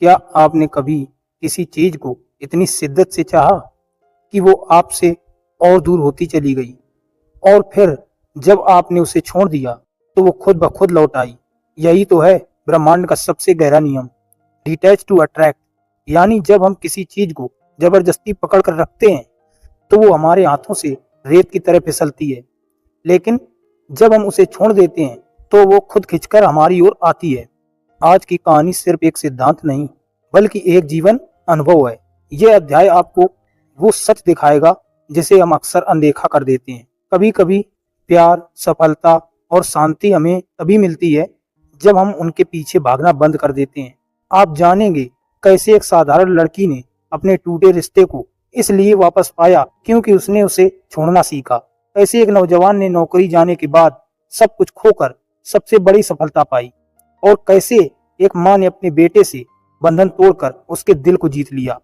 क्या आपने कभी किसी चीज को इतनी शिद्दत से चाहा कि वो आपसे और दूर होती चली गई, और फिर जब आपने उसे छोड़ दिया तो वो खुद ब खुद लौट आई? यही तो है ब्रह्मांड का सबसे गहरा नियम, डिटैच टू अट्रैक्ट। यानी जब हम किसी चीज को जबरदस्ती पकड़ कर रखते हैं तो वो हमारे हाथों से रेत की तरह फिसलती है, लेकिन जब हम उसे छोड़ देते हैं तो वो खुद खिंचकर हमारी ओर आती है। आज की कहानी सिर्फ एक सिद्धांत नहीं, बल्कि एक जीवन अनुभव है। यह अध्याय आपको वो सच दिखाएगा जिसे हम अक्सर अनदेखा कर देते हैं। कभी कभी प्यार, सफलता और शांति हमें तभी मिलती है जब हम उनके पीछे भागना बंद कर देते हैं। आप जानेंगे कैसे एक साधारण लड़की ने अपने टूटे रिश्ते को इसलिए वापस पाया क्योंकि उसने उसे छोड़ना सीखा। कैसे एक नौजवान ने नौकरी जाने के बाद सब कुछ खोकर सबसे बड़ी सफलता पाई, और कैसे एक माँ ने अपने बेटे से बंधन तोड़कर उसके दिल को जीत लिया।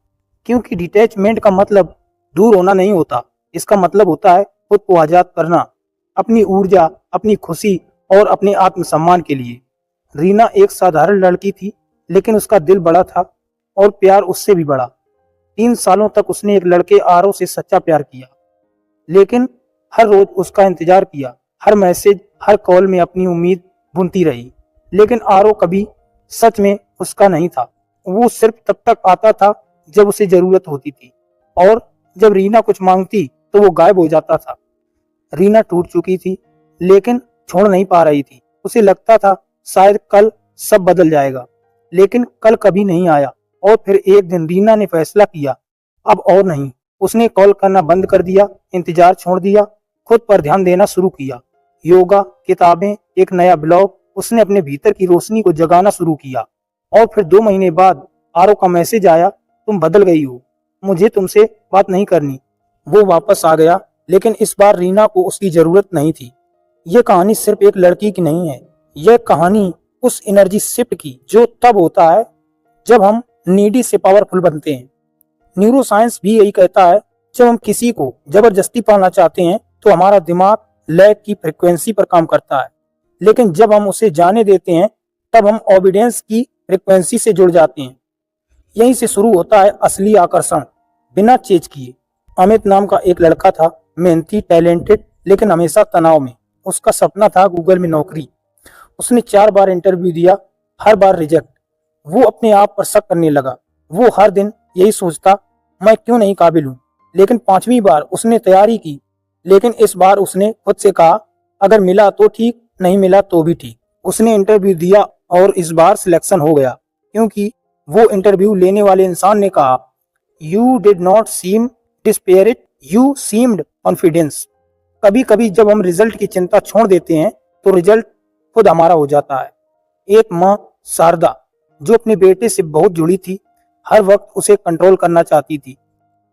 क्योंकि डिटैचमेंट का मतलब दूर होना नहीं होता, इसका मतलब होता है खुद को आजाद करना, अपनी ऊर्जा, अपनी खुशी और अपने आत्मसम्मान के लिए। रीना एक साधारण लड़की थी, लेकिन उसका दिल बड़ा था और प्यार उससे भी बड़ा। 3 सालों तक उसने एक लड़के आरव से सच्चा प्यार किया, लेकिन हर रोज उसका इंतजार किया, हर मैसेज, हर कॉल में अपनी उम्मीद बुनती रही। लेकिन आरव कभी सच में उसका नहीं था। वो सिर्फ तब तक आता था जब उसे जरूरत होती थी, और जब रीना कुछ मांगती तो वो गायब हो जाता था। रीना टूट चुकी थी, लेकिन छोड़ नहीं पा रही थी। उसे लगता था शायद कल सब बदल जाएगा, लेकिन कल कभी नहीं आया। और फिर एक दिन रीना ने फैसला किया, अब और नहीं। उसने कॉल करना बंद कर दिया, इंतजार छोड़ दिया, खुद पर ध्यान देना शुरू किया। योगा, किताबें, एक नया ब्लॉग। उसने अपने भीतर की रोशनी को जगाना शुरू किया। और फिर 2 महीने बाद आरव का मैसेज आया, तुम बदल गई हो, मुझे तुमसे बात नहीं करनी। वो वापस आ गया, लेकिन इस बार रीना को उसकी जरूरत नहीं थी। यह कहानी सिर्फ एक लड़की की नहीं है, यह कहानी उस एनर्जी शिफ्ट की जो तब होता है जब हम नीडी से पावरफुल बनते हैं। न्यूरो साइंस भी यही कहता है, जब हम किसी को जबरदस्ती पाना चाहते हैं तो हमारा दिमाग लैग की फ्रिक्वेंसी पर काम करता है, लेकिन जब हम उसे जाने देते हैं तब हम ओबीडियंस की फ्रिक्वेंसी से जुड़ जाते हैं। यहीं से शुरू होता है असली आकर्षण, बिना चेंज किए। अमित नाम का एक लड़का था, मेहनती, टैलेंटेड, लेकिन हमेशा तनाव में। उसका सपना था गूगल में नौकरी। उसने 4 बार इंटरव्यू दिया, हर बार रिजेक्ट। वो अपने आप पर शक करने लगा। वो हर दिन यही सोचता, मैं क्यों नहीं काबिल हूँ। लेकिन 5वीं बार उसने तैयारी की, लेकिन इस बार उसने खुद से कहा, अगर मिला तो ठीक, नहीं मिला तो भी ठीक। उसने इंटरव्यू दिया और इस बार सिलेक्शन हो गया, क्योंकि वो इंटरव्यू लेने वाले इंसान ने कहा, you did not seem desperate, you seemed confidence. कभी कभी जब हम रिजल्ट की चिंता छोड़ देते हैं तो रिजल्ट खुद हमारा हो जाता है। एक माँ, शारदा, जो अपने बेटे से बहुत जुड़ी थी, हर वक्त उसे कंट्रोल करना चाहती थी।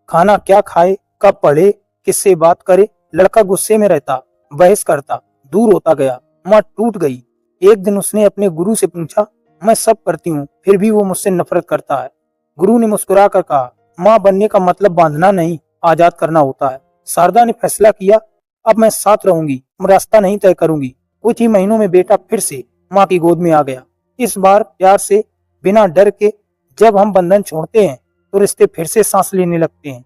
खाना क्या खाए, कब पढ़े, किससे बात करे। लड़का गुस्से में रहता, बहस करता, दूर होता गया। माँ टूट गई। एक दिन उसने अपने गुरु से पूछा, मैं सब करती हूँ फिर भी वो मुझसे नफरत करता है। गुरु ने मुस्कुरा कर कहा, माँ बनने का मतलब बांधना नहीं, आजाद करना होता है। शारदा ने फैसला किया, अब मैं साथ रहूंगी, रास्ता नहीं तय करूंगी। कुछ ही महीनों में बेटा फिर से माँ की गोद में आ गया। इस बार प्यार से, बिना डर के। जब हम बंधन छोड़ते हैं तो रिश्ते फिर से सांस लेने लगते हैं।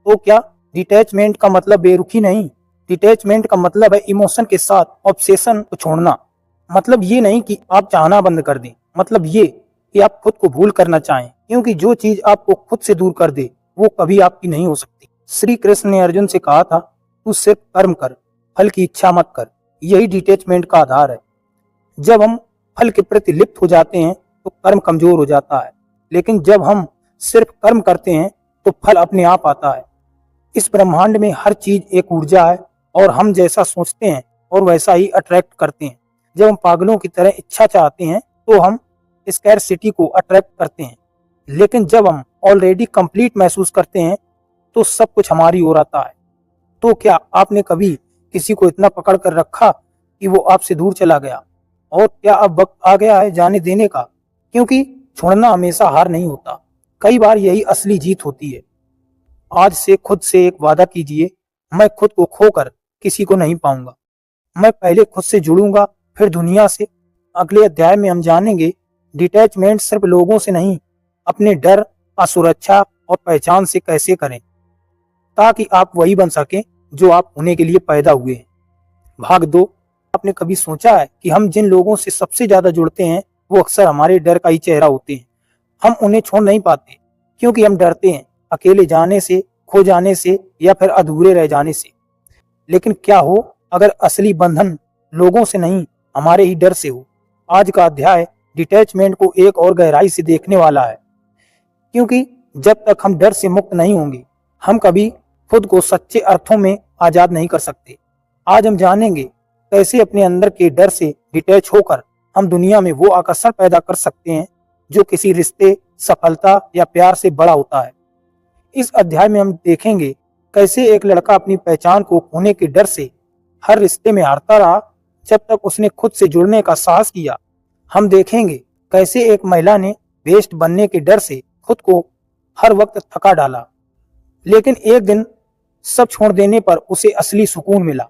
तो क्या डिटैचमेंट का मतलब बेरुखी नहीं? डिटैचमेंट का मतलब है इमोशन के साथ ऑब्सेशन को छोड़ना। मतलब ये नहीं कि आप चाहना बंद कर दें, मतलब ये कि आप खुद को भूल करना चाहें, क्योंकि जो चीज आपको खुद से दूर कर दे वो कभी आपकी नहीं हो सकती। श्री कृष्ण ने अर्जुन से कहा था, तू सिर्फ कर्म कर, फल की इच्छा मत कर। यही डिटैचमेंट का आधार है। जब हम फल के प्रति लिप्त हो जाते हैं तो कर्म कमजोर हो जाता है, लेकिन जब हम सिर्फ कर्म करते हैं तो फल अपने आप आता है। इस ब्रह्मांड में हर चीज एक ऊर्जा है, और हम जैसा सोचते हैं और वैसा ही अट्रैक्ट करते हैं। जब हम पागलों की तरह इच्छा चाहते हैं तो हम स्कैरसिटी को अट्रैक्ट करते हैं, लेकिन जब हम ऑलरेडी कंप्लीट महसूस करते हैं तो सब कुछ हमारी ओर आता है। तो क्या आपने कभी किसी को इतना पकड़ कर रखा कि वो आपसे दूर चला गया? और क्या अब वक्त आ गया है जाने देने का? क्योंकि छोड़ना हमेशा हार नहीं होता, कई बार यही असली जीत होती है। आज से खुद से एक वादा कीजिए, मैं खुद को खोकर किसी को नहीं पाऊंगा। मैं पहले खुद से जुड़ूंगा, फिर दुनिया से। अगले अध्याय में हम जानेंगे डिटैचमेंट सिर्फ लोगों से नहीं, अपने डर का सुरक्षा और पहचान से कैसे करें ताकि आप वही बन सकें जो आप होने के लिए पैदा हुए हैं। भाग 2। आपने कभी सोचा है कि हम जिन लोगों से सबसे ज्यादा जुड़ते हैं वो अक्सर हमारे डर का ही चेहरा होते हैं। हम उन्हें छोड़ नहीं पाते क्योंकि हम डरते हैं अकेले जाने से, खो जाने से या फिर अधूरे रह जाने से। लेकिन क्या हो अगर असली बंधन लोगों से नहीं हमारे ही डर से हो। आज का अध्याय डिटैचमेंट को एक और गहराई से देखने वाला है, क्योंकि जब तक हम डर से मुक्त नहीं होंगे हम कभी खुद को सच्चे अर्थों में आजाद नहीं कर सकते। आज हम जानेंगे कैसे अपने अंदर के डर से डिटैच होकर हम दुनिया में वो आकर्षण पैदा कर सकते हैं जो किसी रिश्ते, सफलता या प्यार से बड़ा होता है। इस अध्याय में हम देखेंगे कैसे एक लड़का अपनी पहचान को खोने के डर से हर रिश्ते में हारता रहा जब तक उसने खुद से जुड़ने का साहस किया। हम देखेंगे कैसे एक महिला ने बेस्ट बनने के डर से खुद को हर वक्त थका डाला, लेकिन एक दिन सब छोड़ देने पर उसे असली सुकून मिला।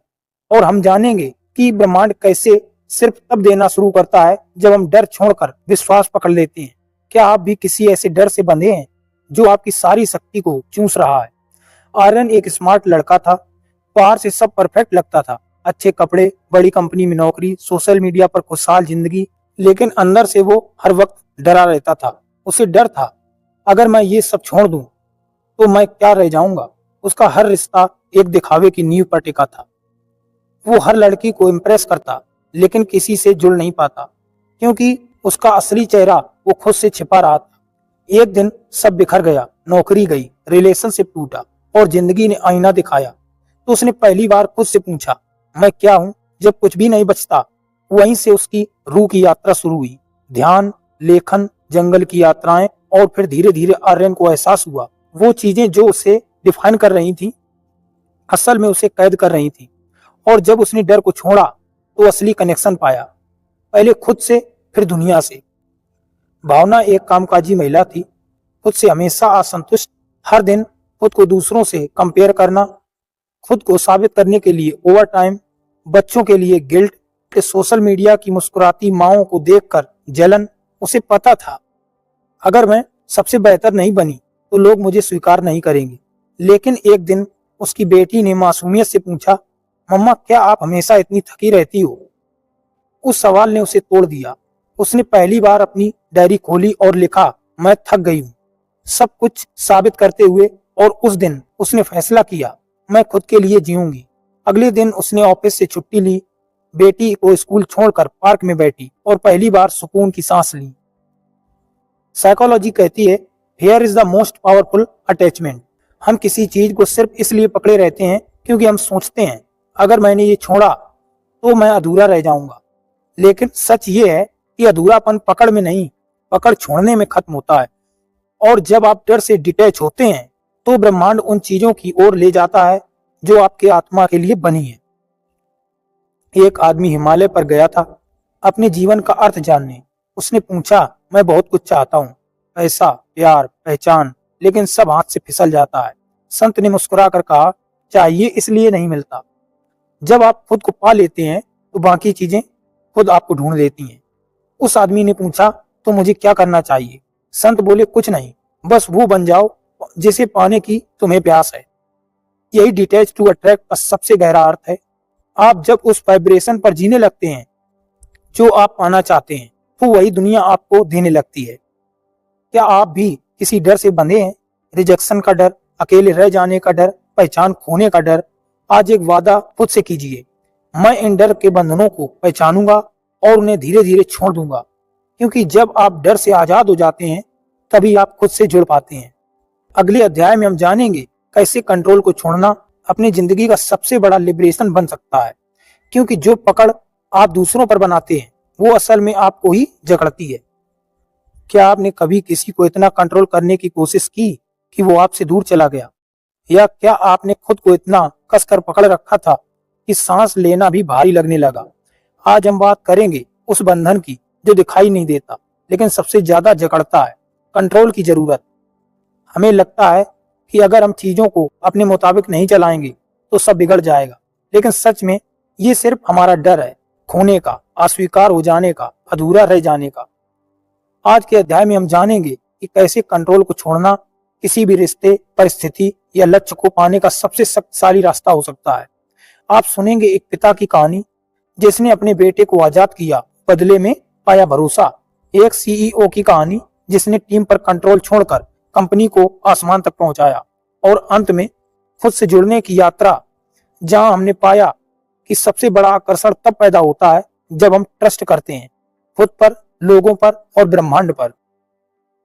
और हम जानेंगे कि ब्रह्मांड कैसे सिर्फ तब देना शुरू करता है जब हम डर छोड़कर विश्वास पकड़ लेते हैं। क्या आप भी किसी ऐसे डर से बंधे हैं जो आपकी सारी शक्ति को चूस रहा है? आर्यन एक स्मार्ट लड़का था। बाहर से सब परफेक्ट लगता था, अच्छे कपड़े, बड़ी कंपनी में नौकरी, सोशल मीडिया पर खुशहाल जिंदगी, लेकिन अंदर से वो हर वक्त डरा रहता था। उसे डर था अगर मैं ये सब छोड़ दूं तो मैं क्या रह जाऊंगा। उसका हर रिश्ता एक दिखावे की नींव पर टिका था। वो हर लड़की को इम्प्रेस करता लेकिन किसी से जुड़ नहीं पाता क्योंकि उसका असली चेहरा वो खुद से छिपा रहा था। एक दिन सब बिखर गया, नौकरी गई, रिलेशनशिप टूटा और जिंदगी ने आईना दिखाया तो उसने पहली बार खुद से पूछा, मैं क्या हूं? जब कुछ भी नहीं बचता, वहीं से उसकी रूह की यात्रा शुरू हुई। ध्यान, लेखन, जंगल की यात्राएं और फिर धीरे धीरे आर्यन को एहसास हुआ वो चीजें जो उसे डिफाइन कर रही थी असल में उसे कैद कर रही थी। और जब उसने डर को छोड़ा तो असली कनेक्शन पाया, पहले खुद से फिर दुनिया से। भावना एक कामकाजी महिला थी, खुद से हमेशा असंतुष्ट, हर दिन खुद को दूसरों से कंपेयर करना, खुद को साबित करने के लिए ओवर टाइम, बच्चों के लिए गिल्ट, सोशल मीडिया की मुस्कुराती माओं को देखकर जलन। उसे पता था अगर मैं सबसे बेहतर नहीं बनी तो लोग मुझे स्वीकार नहीं करेंगे। लेकिन एक दिन उसकी बेटी ने मासूमियत से पूछा, मम्मा क्या आप हमेशा इतनी थकी रहती हो? उस सवाल ने उसे तोड़ दिया। उसने पहली बार अपनी डायरी खोली और लिखा, मैं थक गई हूँ, सब कुछ साबित करते हुए। और उस दिन उसने फैसला किया, मैं खुद के लिए जीऊंगी। अगले दिन उसने ऑफिस से छुट्टी ली, बेटी को स्कूल छोड़कर पार्क में बैठी और पहली बार सुकून की सांस ली। साइकोलॉजी कहती है, here is the most powerful attachment. हम किसी चीज को सिर्फ इसलिए पकड़े रहते हैं क्योंकि हम सोचते हैं अगर मैंने ये छोड़ा तो मैं अधूरा रह जाऊंगा। लेकिन सच ये है कि अधूरापन पकड़ में नहीं, पकड़ छोड़ने में खत्म होता है। और जब आप डर से डिटैच होते हैं तो ब्रह्मांड उन चीजों की ओर ले जाता है जो आपके आत्मा के लिए बनी है। एक आदमी हिमालय पर गया था अपने जीवन का अर्थ जानने। उसने पूछा, मैं बहुत कुछ चाहता हूँ, पैसा, प्यार, पहचान, लेकिन सब हाथ से फिसल जाता है। संत ने मुस्कुराकर कहा, चाहिए इसलिए नहीं मिलता। जब आप खुद को पा लेते हैं तो बाकी चीजें खुद आपको ढूंढ लेती हैं। उस आदमी ने पूछा, तो मुझे क्या करना चाहिए? संत बोले, कुछ नहीं, बस वो बन जाओ जिसे पाने की तुम्हें प्यास है। यही डिटैच टू अट्रैक्ट का सबसे गहरा अर्थ है। आप जब उस वाइब्रेशन पर जीने लगते हैं जो आप पाना चाहते हैं तो वही दुनिया आपको देने लगती है। क्या आप भी किसी डर से बंधे हैं? रिजेक्शन का डर, अकेले रह जाने का डर, पहचान खोने का डर? आज एक वादा खुद से कीजिए, मैं इन डर के बंधनों को पहचानूंगा और उन्हें धीरे धीरे छोड़ दूंगा। क्योंकि जब आप डर से आजाद हो जाते हैं तभी आप खुद से जुड़ पाते हैं। अगले अध्याय में हम जानेंगे कैसे कंट्रोल को छोड़ना अपनी जिंदगी का सबसे बड़ा लिबरेशन बन सकता है। क्योंकि जो पकड़ आप दूसरों पर बनाते हैं वो असल में आपको ही जकड़ती है। क्या आपने कभी किसी को इतना कंट्रोल करने की कोशिश की कि वो आपसे दूर चला गया? या क्या आपने खुद को इतना कसकर पकड़ रखा था कि सांस लेना भी भारी लगने लगा? आज हम बात करेंगे उस बंधन की जो दिखाई नहीं देता लेकिन सबसे ज्यादा जकड़ता है, कंट्रोल की जरूरत। हमें लगता है कि अगर हम चीजों को अपने मुताबिक नहीं चलाएंगे तो सब बिगड़ जाएगा, लेकिन सच में ये सिर्फ हमारा डर है, खोने का, अस्वीकार हो जाने का, अधूरा रह जाने का। आज के अध्याय में हम जानेंगे कि कैसे कंट्रोल को छोड़ना किसी भी रिश्ते, परिस्थिति या लक्ष्य को पाने का सबसे शक्तिशाली रास्ता हो सकता है। आप सुनेंगे एक पिता की कहानी जिसने अपने बेटे को आजाद किया, बदले में पाया भरोसा। एक सीईओ की कहानी जिसने टीम पर कंट्रोल छोड़कर कंपनी को आसमान तक पहुंचाया। और अंत में खुद से जुड़ने की यात्रा, जहां हमने पाया कि सबसे बड़ा आकर्षण तब पैदा होता है जब हम ट्रस्ट करते हैं, खुद पर, लोगों पर और ब्रह्मांड पर।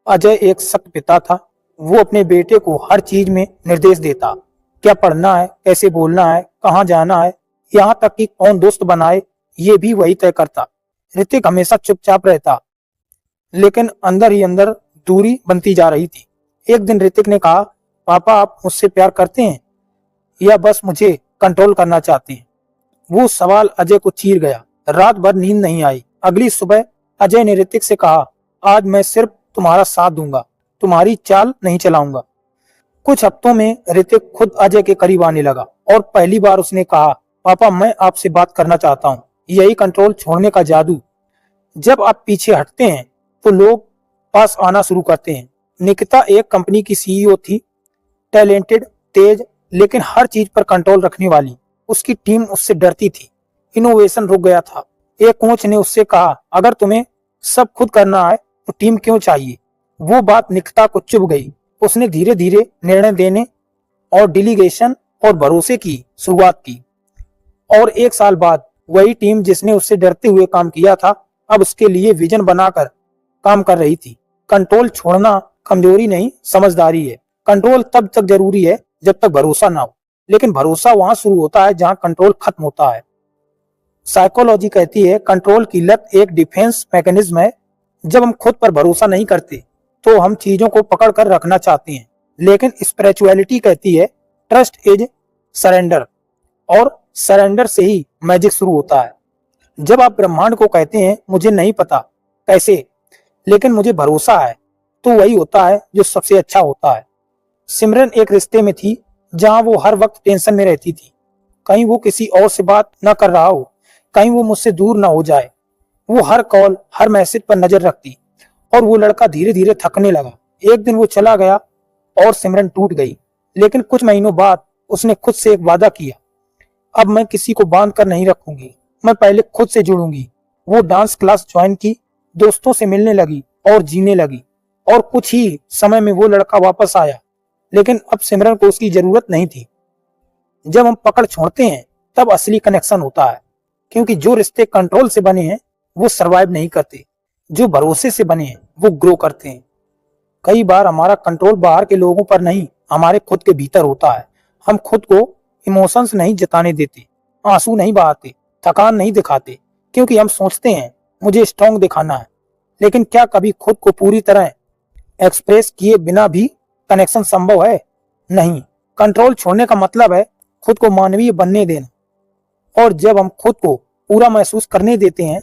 अजय एक सख्त पिता था। वो अपने बेटे को हर चीज में निर्देश देता, क्या पढ़ना है, कैसे बोलना है, कहाँ जाना है, यहाँ तक कि कौन दोस्त बनाए ये भी वही तय करता। ऋतिक हमेशा चुपचाप रहता, लेकिन अंदर ही अंदर दूरी बनती जा रही थी। एक दिन ऋतिक ने कहा, पापा आप मुझसे प्यार करते हैं या बस मुझे कंट्रोल करना चाहते हैं? वो सवाल अजय को चीर गया। रात भर नींद नहीं आई। अगली सुबह अजय ने ऋतिक से कहा, आज मैं सिर्फ तुम्हारा साथ दूंगा, तुम्हारी चाल नहीं चलाऊंगा। कुछ हफ्तों में ऋतिक खुद अजय के करीब आने लगा और पहली बार उसने कहा, पापा मैं आपसे बात करना चाहता हूँ। यही कंट्रोल छोड़ने का जादू। जब आप पीछे हटते हैं तो लोग पास आना शुरू करते हैं। निकिता एक कंपनी की सीईओ थी, टैलेंटेड, तेज, लेकिन हर चीज पर कंट्रोल रखने वाली। उसकी टीम उससे डरती थी। इनोवेशन रुक गया था। एक कोच ने उससे कहा, अगर तुम्हें सब खुद करना है तो टीम क्यों चाहिए? वो बात निकिता को चुभ गई। उसने धीरे धीरे निर्णय देने और डेलीगेशन और भरोसे की शुरुआत की। और एक साल बाद वही टीम जिसने उससे डरते हुए काम किया था, अब उसके लिए विजन बनाकर काम कर रही थी। कंट्रोल छोड़ना कमजोरी नहीं, समझदारी है। कंट्रोल तब तक जरूरी है जब तक भरोसा ना हो, लेकिन भरोसा वहां शुरू होता है जहां कंट्रोल खत्म होता है। साइकोलॉजी कहती है कंट्रोल की लत एक डिफेंस मैकेनिज्म है। जब हम खुद पर भरोसा नहीं करते तो हम चीजों को पकड़ कर रखना चाहते हैं, लेकिन स्पिरिचुअलिटी कहती है ट्रस्ट इज सरेंडर, और सरेंडर से ही मैजिक शुरू होता है। जब आप ब्रह्मांड को कहते हैं मुझे नहीं पता कैसे, लेकिन मुझे भरोसा है, तो वही होता है जो सबसे अच्छा होता है। सिमरन एक रिश्ते में थी जहां वो हर वक्त टेंशन में रहती थी, कहीं वो किसी और से बात न कर रहा हो, कहीं वो मुझसे दूर ना हो जाए। वो हर कॉल, हर मैसेज पर नजर रखती, और वो लड़का धीरे धीरे थकने लगा। एक दिन वो चला गया और सिमरन टूट गई। लेकिन कुछ महीनों बाद उसने खुद से एक वादा किया, अब मैं किसी को बांध कर नहीं रखूंगी, मैं पहले खुद से जुड़ूंगी। वो डांस क्लास ज्वाइन की, दोस्तों से मिलने लगी और जीने लगी। और कुछ ही समय में वो लड़का वापस आया, लेकिन अब सिमरन को उसकी जरूरत नहीं थी। जब हम पकड़ छोड़ते हैं तब असली कनेक्शन होता है, क्योंकि जो रिश्ते कंट्रोल से बने हैं वो सरवाइव नहीं करते, जो भरोसे से बने हैं वो ग्रो करते हैं। कई बार हमारा कंट्रोल बाहर के लोगों पर नहीं, हमारे खुद के भीतर होता है। हम खुद को इमोशंस नहीं जताने देते, आंसू नहीं बहाते, थकान नहीं दिखाते, क्योंकि हम सोचते हैं मुझे स्ट्रांग दिखाना है। लेकिन क्या कभी खुद को पूरी तरह एक्सप्रेस किए बिना भी कनेक्शन संभव है? नहीं। कंट्रोल छोड़ने का मतलब है खुद को मानवीय बनने देना, और जब हम खुद को पूरा महसूस करने देते हैं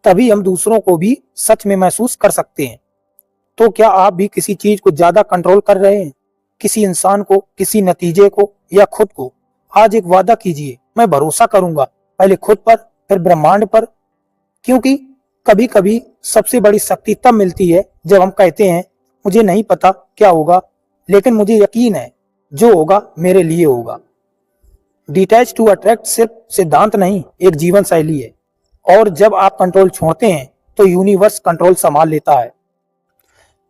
तभी हम दूसरों को भी सच में महसूस कर सकते हैं। तो क्या आप भी किसी चीज को ज्यादा कंट्रोल कर रहे हैं? किसी इंसान को, किसी नतीजे को, या खुद को? आज एक वादा कीजिए, मैं भरोसा करूंगा, पहले खुद पर, फिर ब्रह्मांड पर। क्योंकि कभी कभी सबसे बड़ी शक्ति तब मिलती है जब हम कहते हैं मुझे नहीं पता क्या होगा, लेकिन मुझे यकीन है जो होगा मेरे लिए होगा। डिटैच टू अट्रैक्ट सिर्फ सिद्धांत नहीं, एक जीवन शैली है। और जब आप कंट्रोल छोड़ते हैं तो यूनिवर्स कंट्रोल संभाल लेता है।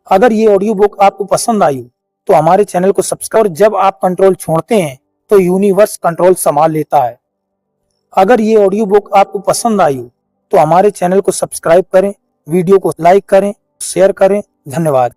अगर ये ऑडियो बुक आपको पसंद आई तो हमारे चैनल को सब्सक्राइब। जब आप कंट्रोल छोड़ते हैं तो यूनिवर्स कंट्रोल संभाल लेता है। अगर ये ऑडियो बुक आपको पसंद आई तो हमारे चैनल को सब्सक्राइब करें, वीडियो को लाइक करें, शेयर करें। धन्यवाद।